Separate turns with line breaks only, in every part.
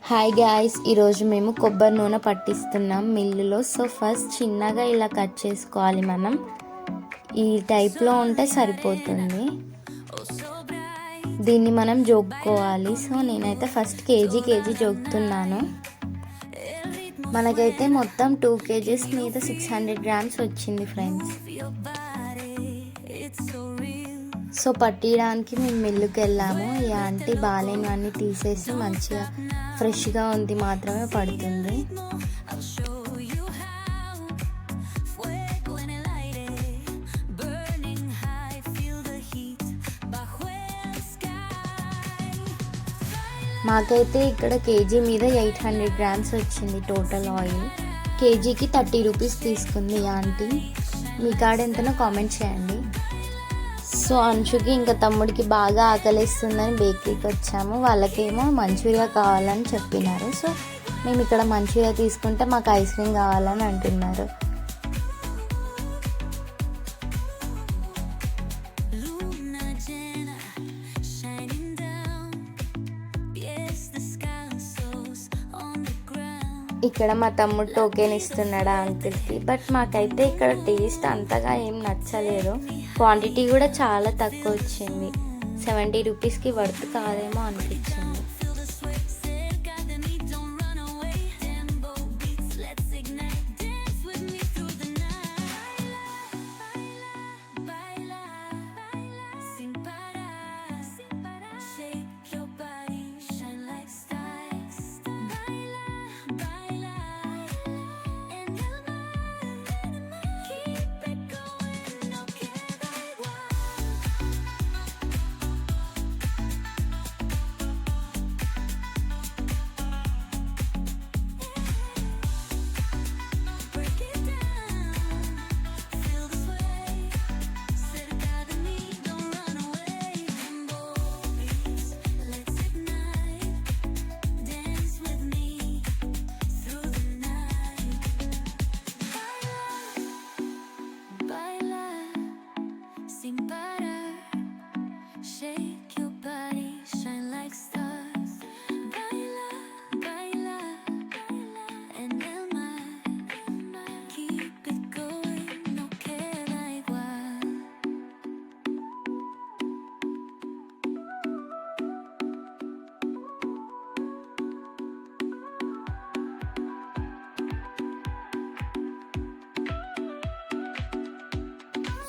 Hi guys, ఈరోజు మేము కొబ్బరి నూనె పట్టిస్తున్నాం మిల్లులో. సో ఫస్ట్ చిన్నగా ఇలా కట్ చేసుకోవాలి. మనం ఈ టైప్లో ఉంటే సరిపోతుంది. దీన్ని మనం జోక్కోవాలి. సో నేనైతే ఫస్ట్ కేజీ జోకుతున్నాను. మనకైతే మొత్తం 2 kgs మీద 600 grams వచ్చింది ఫ్రెండ్స్. సో పట్టియడానికి మేము మిల్లుకి వెళ్ళాము. ఈ ఆంటీ బాగాలేనివన్నీ తీసేసి మంచిగా ఫ్రెష్గా ఉంది మాత్రమే పడుతుంది. మాకైతే ఇక్కడ కేజీ మీద 800 grams వచ్చింది టోటల్ ఆయిల్. కేజీకి 30 రూపీస్ తీసుకుంది ఈ ఆంటీ. మీ కాడ ఎంతనో కామెంట్ చేయండి. సో అంశుకి ఇంకా తమ్ముడికి బాగా ఆకలిస్తుందని బేకరీకి వచ్చాము. వాళ్ళకేమో మంచూరియా కావాలని చెప్పినారు. సో మేము ఇక్కడ మంచూరియా తీసుకుంటే మాకు ఐస్ క్రీమ్ కావాలని అంటున్నారు. ఇక్కడ మా తమ్ముడు టోకెన్ ఇస్తున్నాడు ఆ అంకుల్కి. బట్ మాకైతే ఇక్కడ టేస్ట్ అంతగా ఏం నచ్చలేదు. క్వాంటిటీ కూడా చాలా తక్కువ వచ్చింది. 70 రూపీస్కి వర్త్ కాదేమో అనిపించింది.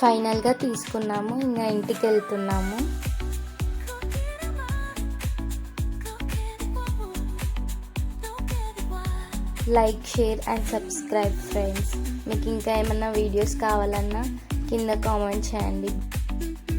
ఫైనల్గా తీసుకున్నాము. ఇంకా ఇంటికి వెళ్తున్నాము. Like, share and subscribe friends. మీకు ఇంకా ఏమన్నా వీడియోస్ కావాలన్నా కింద కామెంట్ చేయండి.